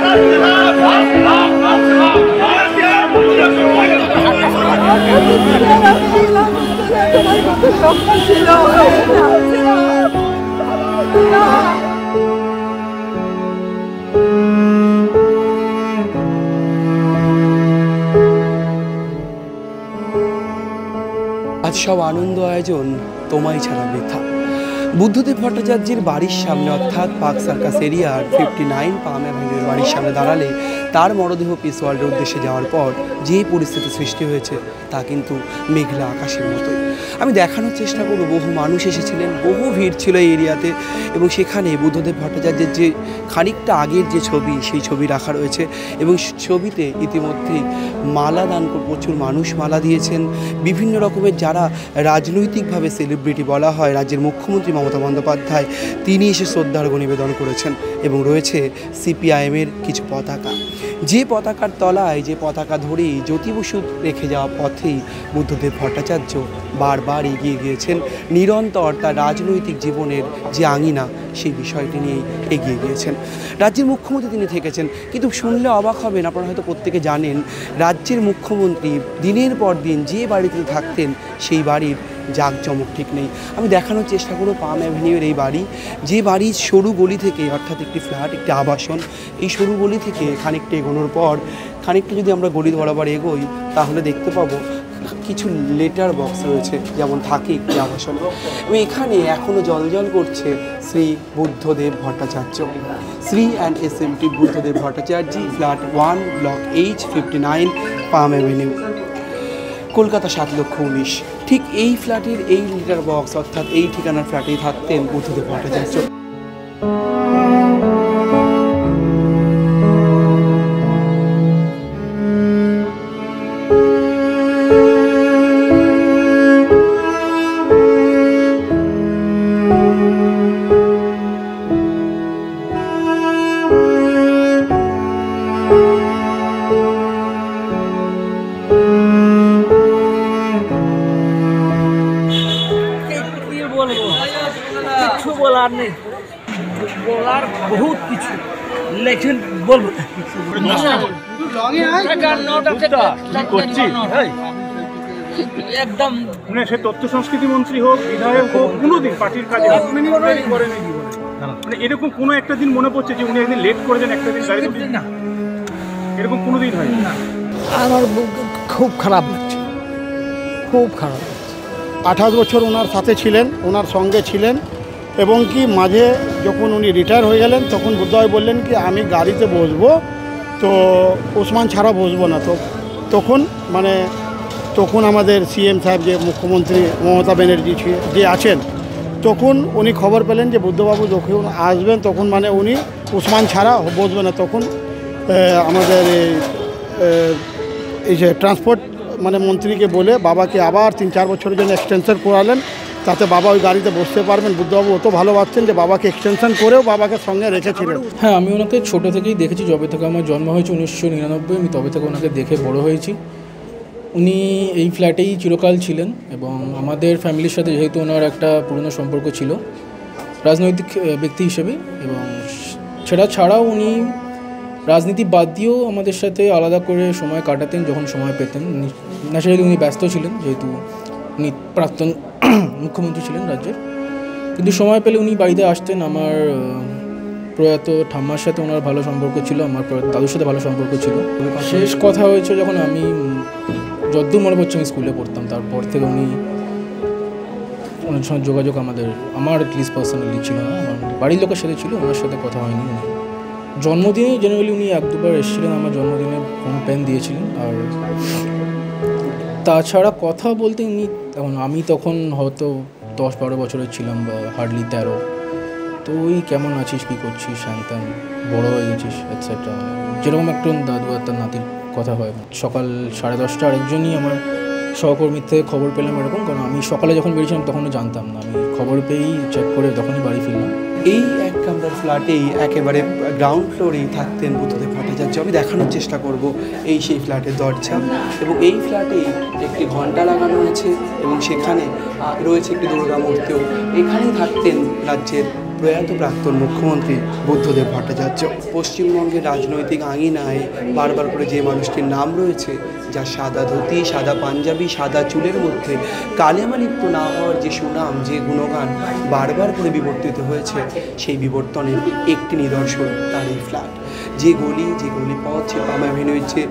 আজ সব আনন্দ আয়োজন তোমায় ছাড়া বৃথা। বুদ্ধদেব ভট্টাচার্যের বাড়ির সামনে অর্থাৎ পার্ক সার্কাস এরিয়ার 59 পাম অ্যাভিনিউর বাড়ির সামনে দাঁড়ালে তার মরদেহ পিস ওয়ার্ল্ডের উদ্দেশ্যে যাওয়ার পর যে পরিস্থিতি সৃষ্টি হয়েছে তা কিন্তু মেঘলা আকাশের মতোই। আমি দেখানোর চেষ্টা করব, বহু মানুষ এসেছিলেন, বহু ভিড় ছিল এই এরিয়াতে, এবং সেখানে বুদ্ধদেব ভট্টাচার্যের যে খানিকটা আগের যে ছবি সেই ছবি রাখা রয়েছে, এবং ছবিতে ইতিমধ্যেই মালা দান করে প্রচুর মানুষ মালা দিয়েছেন। বিভিন্ন রকমের যারা রাজনৈতিকভাবে সেলিব্রিটি বলা হয়, রাজ্যের মুখ্যমন্ত্রী মমতা বন্দ্যোপাধ্যায় তিনি এসে শ্রদ্ধার্ঘ্য নিবেদন করেছেন, এবং রয়েছে সিপিআইএমের কিছু পতাকা। যে পতাকার তলায়, যে পতাকা ধরেই জ্যোতি বসু রেখে যাওয়া পথেই বুদ্ধদেব ভট্টাচার্য বারবার এগিয়ে গিয়েছেন, নিরন্তর তার রাজনৈতিক জীবনের যে আঙিনা সেই বিষয়টি নিয়েই এগিয়ে গিয়েছেন। রাজ্যের মুখ্যমন্ত্রী তিনি থেকেছেন, কিন্তু শুনলে অবাক হবেন, আপনারা হয়তো প্রত্যেকে জানেন রাজ্যের মুখ্যমন্ত্রী দিনের পর দিন যে বাড়িতে থাকতেন সেই বাড়ির জাঁকজমক ঠিক নেই। আমি দেখানোর চেষ্টা করব পাম অ্যাভিনিউয়ের এই বাড়ি, যে বাড়ির সরু গলি থেকে, অর্থাৎ একটি ফ্ল্যাট, একটি আবাসন, এই সরু গলি থেকে খানিকটা এগোনোর পর, খানিকটা যদি আমরা গলি বরাবর এগোই তাহলে দেখতে পাবো কিছু লেটার বক্স রয়েছে, যেমন থাকে একটি আবাসন, এবং এখানে এখনও জলজল করছে Shri Buddhadeb Bhattacharya, Shri and SMT Buddhadeb Bhattacharya, flat 1 block H59 palm avenue, Kolkata 7,19,000। ঠিক এই ফ্ল্যাটের এই লিটার বক্স অর্থাৎ এই ঠিকানার ফ্ল্যাটেই থাকতেন বুদ্ধদেব ভট্টাচার্য। কিছু বলার নেই, বলার বহুত কিছু, লেখেন বলবো একদম। মানে সে তথ্য সংস্কৃতি মন্ত্রী হোক, বিধায়ক হোক, কোনোদিন পার্টির কাজে মানে এরকম কোনো একটা দিন মনে পড়ছে যে উনি একদিন লেট করেছেন, একটা দিন গাড়ি না, এরকম কোনোদিন হয় না। আমার খুব খারাপ লাগছে, খুব খারাপ। 28 বছর ওনার সাথে ছিলেন, ওনার সঙ্গে ছিলেন, এবং কি মাঝে যখন উনি রিটায়ার হয়ে গেলেন তখন বুদ্ধভাই বললেন কি আমি গাড়িতে বসবো, তো ওসমান ছাড়া বসবো না। তো তখন আমাদের সিএম সাহেব, যে মুখ্যমন্ত্রী মমতা ব্যানার্জি যে আছেন, তখন উনি খবর পেলেন যে বুদ্ধবাবু যখন আসবেন তখন উনি ওসমান ছাড়া বসবে না। তখন আমাদের এই যে ট্রান্সপোর্ট মন্ত্রীকে বলে বাবাকে আবার 3-4 বছরের জন্য এক্সটেনশন করালেন, তাতে বাবা ওই গাড়িতে বসতে পারবেন। বুদ্ধবাবু অত ভালোবাসছেন যে বাবাকে এক্সটেনশন করেও বাবাকে সঙ্গে রেখেছিলেন। হ্যাঁ, আমি ওনাকে ছোটো থেকেই দেখেছি, যবে থেকে আমার জন্ম হয়েছে 1999, আমি তবে থেকে ওনাকে দেখে বড় হয়েছি। উনি এই ফ্ল্যাটেই চিরকাল ছিলেন, এবং আমাদের ফ্যামিলির সাথে যেহেতু ওনার একটা পুরনো সম্পর্ক ছিল রাজনৈতিক ব্যক্তি হিসেবে, এবং সেটা ছাড়াও উনি রাজনীতি বাদ দিয়েও আমাদের সাথে আলাদা করে সময় কাটাতেন যখন সময় পেতেন। ন্যাচারালি উনি ব্যস্ত ছিলেন, যেহেতু উনি প্রাক্তন মুখ্যমন্ত্রী ছিলেন রাজ্যের, কিন্তু সময় পেলে উনি বাড়িতে আসতেন। আমার প্রয়াত ঠাম্মার সাথে ওনার ভালো সম্পর্ক ছিল, আমার দাদুর সাথে ভালো সম্পর্ক ছিল। শেষ কথা হয়েছে যখন আমি যতদূর মনে পড়ছে আমি স্কুলে পড়তাম, তারপর থেকে উনি ওনার সঙ্গে যোগাযোগ আমার অ্যাটলিস্ট পার্সোনালি ছিল না, আমার বাড়ির লোকের সাথে ছিল, ওনার সাথে কথা হয়নি। জন্মদিনে জেনারেলি উনি 1-2বার এসেছিলেন, আমার জন্মদিনে ফোন পেন দিয়েছিলেন। আর তাছাড়া কথা বলতে উনি আমি তখন হয়তো 10-12 বছরের ছিলাম, বা হার্ডলি 13। তো ওই কেমন আছিস, কী করছিস, শান্তান, বড় হয়ে গেছিস, এটসেট্রা, যেরকম একজন দাদু আর তার নাতির কথা হয়। সকাল 10:30 আরেকজনই আমার সহকর্মীর থেকে খবর পেলাম এরকম, কারণ আমি সকালে যখন বেরিয়েছিলাম তখনও জানতাম না, আমি খবর পেয়েই চেক করে তখনই বাড়ি ফিরলাম। এই এক কামরার ফ্ল্যাটেই একেবারে গ্রাউন্ড ফ্লোরেই থাকতেন বুদ্ধদেব ভট্টাচার্য। আমি দেখানোর চেষ্টা করব এই সেই ফ্ল্যাটের দরজা, এবং এই ফ্ল্যাটেই একটি ঘণ্টা লাগানো হয়েছে, এবং সেখানে রয়েছে একটি দুর্গা মূর্তিও। এখানেই থাকতেন রাজ্যের প্রয়াত প্রাক্তন মুখ্যমন্ত্রী বুদ্ধদেব ভট্টাচার্য। পশ্চিমবঙ্গের রাজনৈতিক আঙিনায় বারবার করে যে মানুষটির নাম রয়েছে, যার সাদা ধুতি, সাদা পাঞ্জাবি, সাদা চুলের মধ্যে কালেমা লিপ্ত না হওয়ার যে সুনাম, যে গুণগান বারবার করে বিবর্তিত হয়েছে, সেই বিবর্তনের একটি নিদর্শন তার এই ফ্ল্যাট। যে গলি পথ, যে পাম অ্যাভিনিউর যে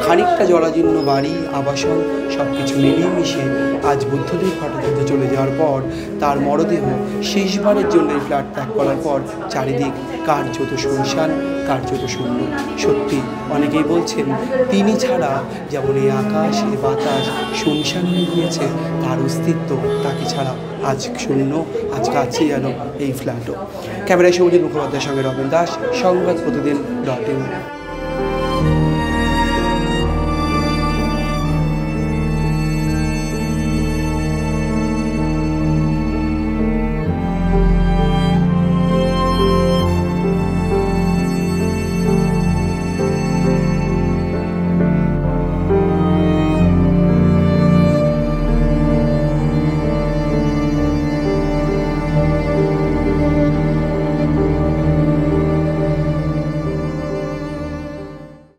খানিকটা জরাজীর্ণ বাড়ি, আবাসন, সব কিছু মিলিয়ে মিশে আজ বুদ্ধদেব ভট্টাচার্য চলে যাওয়ার পর তার মরদেহ শেষবারের জন্য এই ফ্ল্যাট ত্যাগ করার পর চারিদিক কার্যত শুনশান, কার্যত শূন্য। সত্যি অনেকেই বলছেন তিনি ছাড়া যেমন এই আকাশ, এই বাতাস শুনশান হয়ে গিয়েছে, তার অস্তিত্ব তাকে ছাড়া আজ শূন্য, আজ কাছে যেন এই ফ্ল্যাটও। ক্যামেরায় সৌজিৎ মুখোপাধ্যায়ের সঙ্গে রবীন দাস, সংবাদ প্রতিদিন .in।